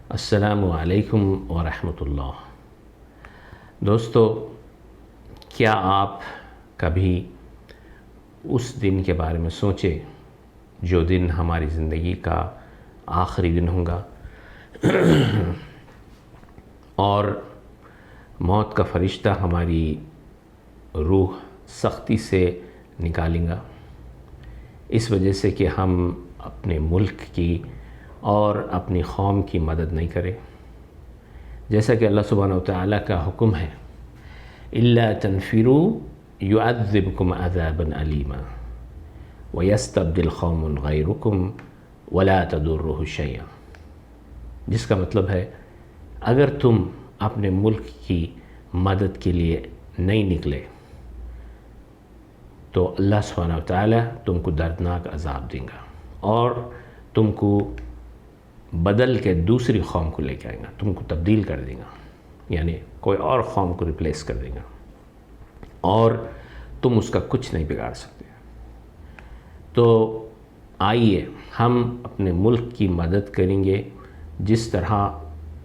السلام علیکم ورحمۃ اللہ۔ دوستو، کیا آپ کبھی اس دن کے بارے میں سوچے جو دن ہماری زندگی کا آخری دن ہوگا اور موت کا فرشتہ ہماری روح سختی سے نکالیں گا، اس وجہ سے کہ ہم اپنے ملک کی اور اپنی قوم کی مدد نہیں کرے، جیسا کہ اللہ سبحانہ وتعالی کا حکم ہے إِلَّا تَنْفِرُوا يُعَذِّبْكُمْ عَذَابًا أَلِيمًا وَيَسْتَبْدِلْ قَوْمٌ غَيْرُكُمْ وَلَا تَضُرُّهُ شَيْئًا، جس کا مطلب ہے اگر تم اپنے ملک کی مدد کے لیے نہیں نکلے تو اللہ سبحانہ وتعالی تم کو دردناک عذاب دیں گا اور تم کو بدل کے دوسری قوم کو لے کے آئیں گا، تم کو تبدیل کر دیں گا، یعنی کوئی اور قوم کو ریپلیس کر دیں گا اور تم اس کا کچھ نہیں بگاڑ سکتے۔ تو آئیے ہم اپنے ملک کی مدد کریں گے جس طرح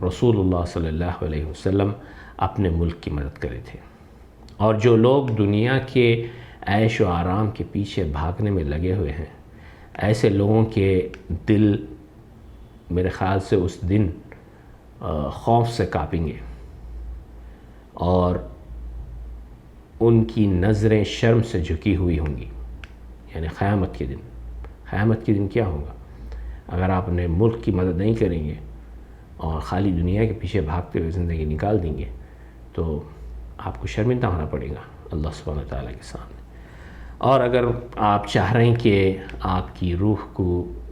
رسول اللہ صلی اللہ علیہ وسلم اپنے ملک کی مدد کرے تھے، اور جو لوگ دنیا کے عیش و آرام کے پیچھے بھاگنے میں لگے ہوئے ہیں، ایسے لوگوں کے دل میرے خیال سے اس دن خوف سے کانپیں گے اور ان کی نظریں شرم سے جھکی ہوئی ہوں گی، یعنی قیامت کے دن کیا ہوگا؟ اگر آپ اپنے ملک کی مدد نہیں کریں گے اور خالی دنیا کے پیچھے بھاگتے ہوئے زندگی نکال دیں گے تو آپ کو شرمندہ ہونا پڑے گا اللہ سبحانہ وتعالی کے سامنے۔ اور اگر آپ چاہ رہے ہیں کہ آپ کی روح کو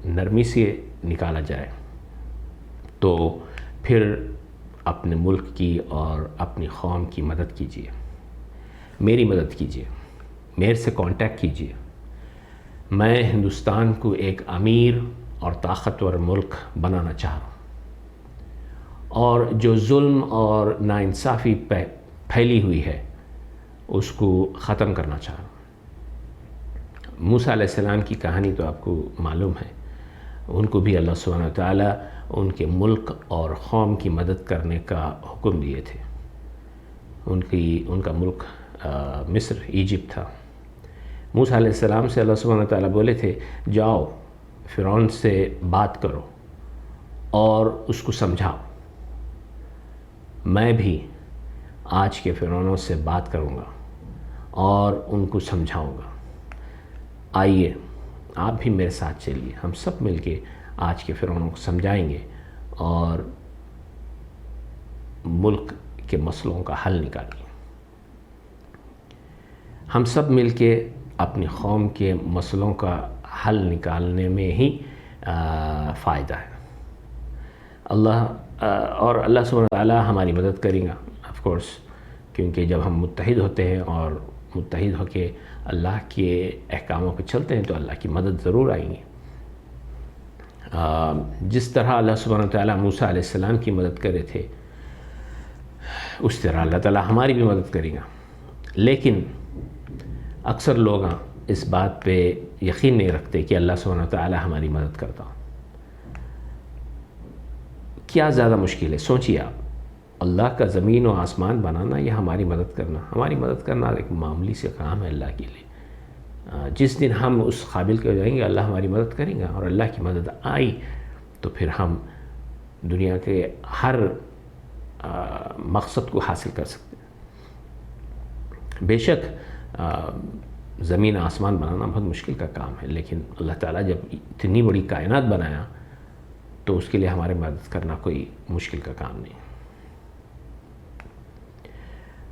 نرمی سے نکالا جائے تو پھر اپنے ملک کی اور اپنی قوم کی مدد کیجیے، میری مدد کیجیے، میرے سے کانٹیکٹ کیجیے۔ میں ہندوستان کو ایک امیر اور طاقتور ملک بنانا چاہ رہا ہوں، اور جو ظلم اور ناانصافی پھیلی ہوئی ہے اس کو ختم کرنا چاہ رہا ہوں۔ موسیٰ علیہ السلام کی کہانی تو آپ کو معلوم ہے، ان کو بھی اللہ سبحانہ وتعالی ان کے ملک اور قوم کی مدد کرنے کا حکم دیے تھے۔ ان کا ملک مصر، ایجپٹ تھا۔ موسیٰ علیہ السلام سے اللہ سبحانہ وتعالی بولے تھے جاؤ فرعون سے بات کرو اور اس کو سمجھاؤ۔ میں بھی آج کے فرعونوں سے بات کروں گا اور ان کو سمجھاؤں گا۔ آئیے آپ بھی میرے ساتھ چلیے، ہم سب مل کے آج کے فرعونوں کو سمجھائیں گے اور ملک کے مسئلوں کا حل نکالیں گے۔ ہم سب مل کے اپنی قوم کے مسئلوں کا حل نکالنے میں ہی فائدہ ہے۔ اللہ سبحانہ وتعالی ہماری مدد کرے گا آف کورس، کیونکہ جب ہم متحد ہوتے ہیں اور متحد ہو کے اللہ کے احکاموں پہ چلتے ہیں تو اللہ کی مدد ضرور آئیں گی۔ جس طرح اللہ سبحانہ وتعالی موسیٰ علیہ السلام کی مدد کرے تھے اس طرح اللہ تعالیٰ ہماری بھی مدد کرے گا، لیکن اکثر لوگ اس بات پہ یقین نہیں رکھتے کہ اللہ سبحانہ وتعالی ہماری مدد کرتا۔ کیا زیادہ مشکل ہے؟ سوچیے آپ، اللہ کا زمین و آسمان بنانا یا ہماری مدد کرنا؟ ہماری مدد کرنا ایک معمولی سے کام ہے اللہ کے لیے۔ جس دن ہم اس قابل کے ہو جائیں گے اللہ ہماری مدد کریں گا، اور اللہ کی مدد آئی تو پھر ہم دنیا کے ہر مقصد کو حاصل کر سکتے ہیں۔ بے شک زمین آسمان بنانا بہت مشکل کا کام ہے، لیکن اللہ تعالیٰ جب اتنی بڑی کائنات بنایا تو اس کے لیے ہماری مدد کرنا کوئی مشکل کا کام نہیں۔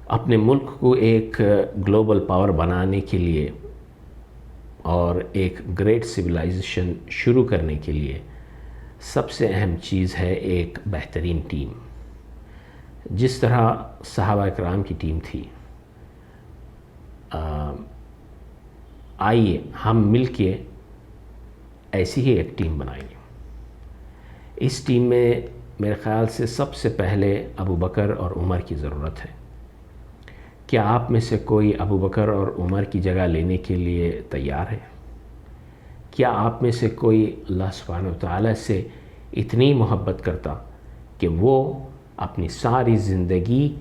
اپنے ملک کو ایک گلوبل پاور بنانے کے لیے اور ایک گریٹ سویلائزیشن شروع کرنے کے لیے سب سے اہم چیز ہے ایک بہترین ٹیم، جس طرح صحابہ کرام کی ٹیم تھی۔ آئیے ہم مل کے ایسی ہی ایک ٹیم بنائیں گے۔ اس ٹیم میں میرے خیال سے سب سے پہلے ابو بکر اور عمر کی ضرورت ہے۔ کیا آپ میں سے کوئی ابو بکر اور عمر کی جگہ لینے کے لیے تیار ہے؟ کیا آپ میں سے کوئی اللہ سبحانہ وتعالی سے اتنی محبت کرتا کہ وہ اپنی ساری زندگی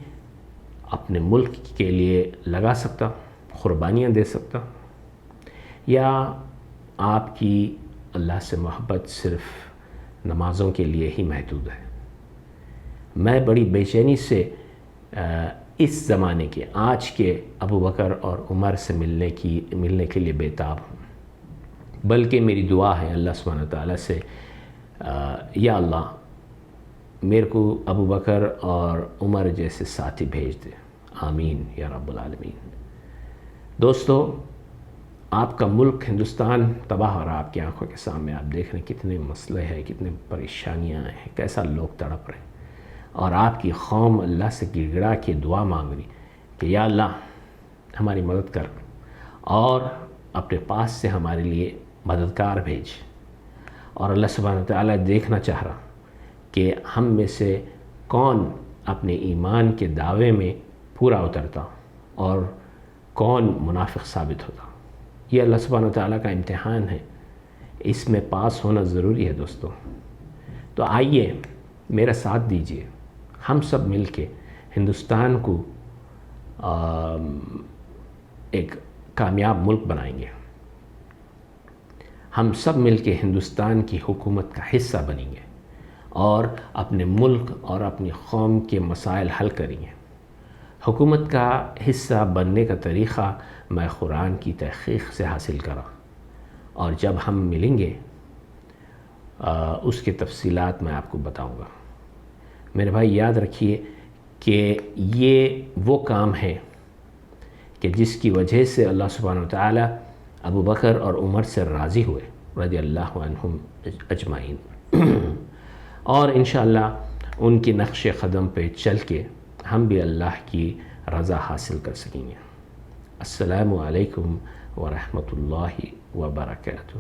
اپنے ملک کے لیے لگا سکتا، قربانیاں دے سکتا، یا آپ کی اللہ سے محبت صرف نمازوں کے لیے ہی محدود ہے؟ میں بڑی بے چینی سے اس زمانے کے آج کے ابو بکر اور عمر سے ملنے کے لیے بےتاب ہوں، بلکہ میری دعا ہے اللہ سبحانہ تعالیٰ سے، یا اللہ میرے کو ابو بکر اور عمر جیسے ساتھی بھیج دے، آمین یا رب العالمین۔ دوستو، آپ کا ملک ہندوستان تباہ ہو رہا، آپ کی آنکھوں کے سامنے آپ دیکھ رہے ہیں کتنے مسئلے ہیں، کتنے پریشانیاں ہیں، کیسا لوگ تڑپ رہے ہیں، اور آپ کی قوم اللہ سے گڑ گڑا کے دعا مانگ رہی کہ یا اللہ ہماری مدد کر، اور اپنے پاس سے ہمارے لیے مددگار بھیج۔ اور اللہ سبحانہ تعالیٰ دیکھنا چاہ رہا کہ ہم میں سے کون اپنے ایمان کے دعوے میں پورا اترتا اور کون منافق ثابت ہوتا۔ یہ اللہ سبحانہ تعالیٰ کا امتحان ہے، اس میں پاس ہونا ضروری ہے دوستو۔ تو آئیے میرا ساتھ دیجیے، ہم سب مل کے ہندوستان کو ایک کامیاب ملک بنائیں گے، ہم سب مل کے ہندوستان کی حکومت کا حصہ بنیں گے اور اپنے ملک اور اپنی قوم کے مسائل حل کریں گے۔ حکومت کا حصہ بننے کا طریقہ میں قرآن کی تحقیق سے حاصل کرا، اور جب ہم ملیں گے اس کی تفصیلات میں آپ کو بتاؤں گا۔ میرے بھائی یاد رکھیے کہ یہ وہ کام ہے کہ جس کی وجہ سے اللہ سبحانہ وتعالی ابو بکر اور عمر سے راضی ہوئے رضی اللہ عنہم اجمعین، اور انشاءاللہ ان کی نقش قدم پہ چل کے ہم بھی اللہ کی رضا حاصل کر سکیں گے۔ السلام علیکم ورحمۃ اللہ وبرکاتہ۔